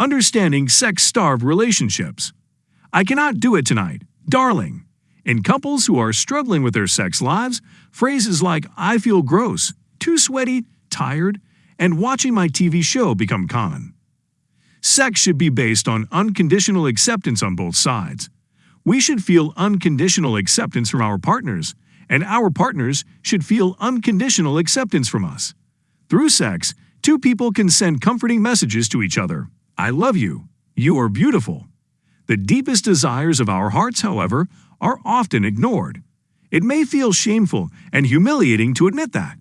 Understanding sex-starved relationships. I cannot do it tonight, darling. In couples who are struggling with their sex lives, phrases like "I feel gross," "too sweaty," "tired," and "watching my TV show" become common. Sex should be based on unconditional acceptance on both sides. We should feel unconditional acceptance from our partners, and our partners should feel unconditional acceptance from us. Through sex, two people can send comforting messages to each other. "I love you. You are beautiful." The deepest desires of our hearts, however, are often ignored. It may feel shameful and humiliating to admit that.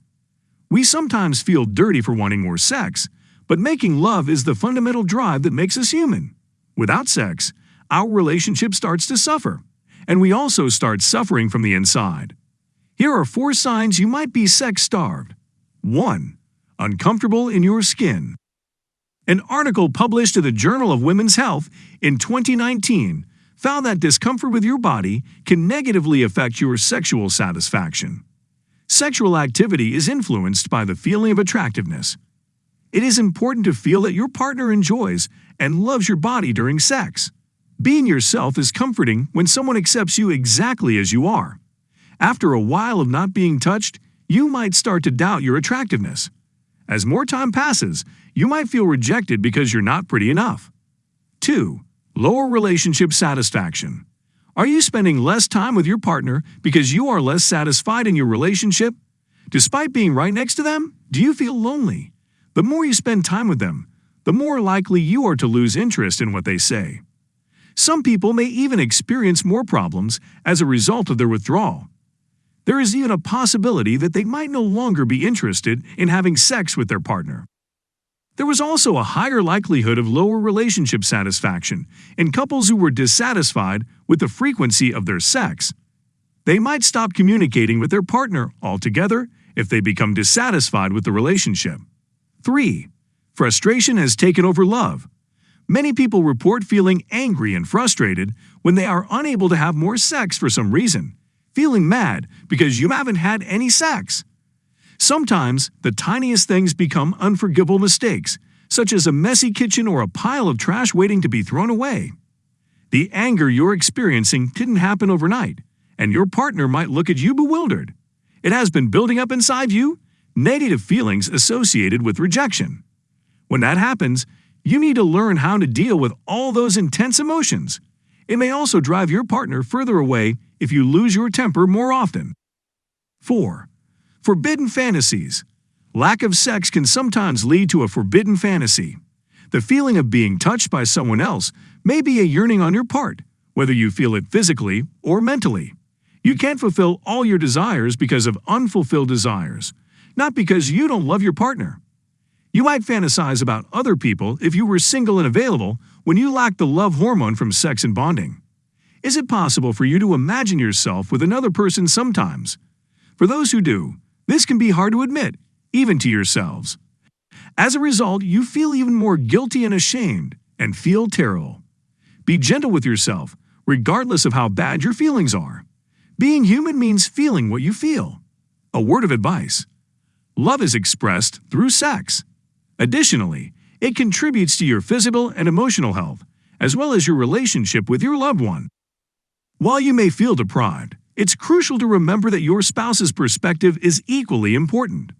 We sometimes feel dirty for wanting more sex, but making love is the fundamental drive that makes us human. Without sex, our relationship starts to suffer, and we also start suffering from the inside. Here are 4 signs you might be sex-starved. 1. Uncomfortable in your skin. An article published in the Journal of Women's Health in 2019 found that discomfort with your body can negatively affect your sexual satisfaction. Sexual activity is influenced by the feeling of attractiveness. It is important to feel that your partner enjoys and loves your body during sex. Being yourself is comforting when someone accepts you exactly as you are. After a while of not being touched, you might start to doubt your attractiveness. As more time passes, you might feel rejected because you're not pretty enough. 2. Lower relationship satisfaction. Are you spending less time with your partner because you are less satisfied in your relationship? Despite being right next to them, do you feel lonely? The more you spend time with them, the more likely you are to lose interest in what they say. Some people may even experience more problems as a result of their withdrawal. There is even a possibility that they might no longer be interested in having sex with their partner. There was also a higher likelihood of lower relationship satisfaction in couples who were dissatisfied with the frequency of their sex. They might stop communicating with their partner altogether if they become dissatisfied with the relationship. 3. Frustration has taken over love. Many people report feeling angry and frustrated when they are unable to have more sex for some reason, feeling mad because you haven't had any sex. Sometimes, the tiniest things become unforgivable mistakes, such as a messy kitchen or a pile of trash waiting to be thrown away. The anger you're experiencing didn't happen overnight, and your partner might look at you bewildered. It has been building up inside you, negative feelings associated with rejection. When that happens, you need to learn how to deal with all those intense emotions. It may also drive your partner further away if you lose your temper more often. 4. Forbidden fantasies. Lack of sex can sometimes lead to a forbidden fantasy. The feeling of being touched by someone else may be a yearning on your part, whether you feel it physically or mentally. You can't fulfill all your desires because of unfulfilled desires, not because you don't love your partner. You might fantasize about other people if you were single and available when you lack the love hormone from sex and bonding. Is it possible for you to imagine yourself with another person sometimes? For those who do, this can be hard to admit, even to yourselves. As a result, you feel even more guilty and ashamed and feel terrible. Be gentle with yourself, regardless of how bad your feelings are. Being human means feeling what you feel. A word of advice: love is expressed through sex. Additionally, it contributes to your physical and emotional health, as well as your relationship with your loved one. While you may feel deprived, it's crucial to remember that your spouse's perspective is equally important.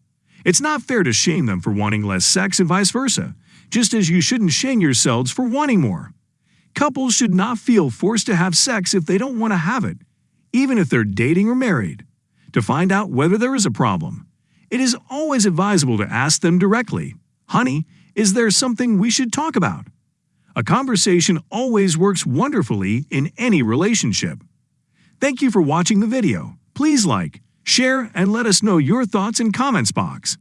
It's not fair to shame them for wanting less sex and vice versa, just as you shouldn't shame yourselves for wanting more. Couples should not feel forced to have sex if they don't want to have it, even if they're dating or married. To find out whether there is a problem, it is always advisable to ask them directly, "Honey, is there something we should talk about?" A conversation always works wonderfully in any relationship. Thank you for watching the video. Please like, share, and let us know your thoughts in comments box.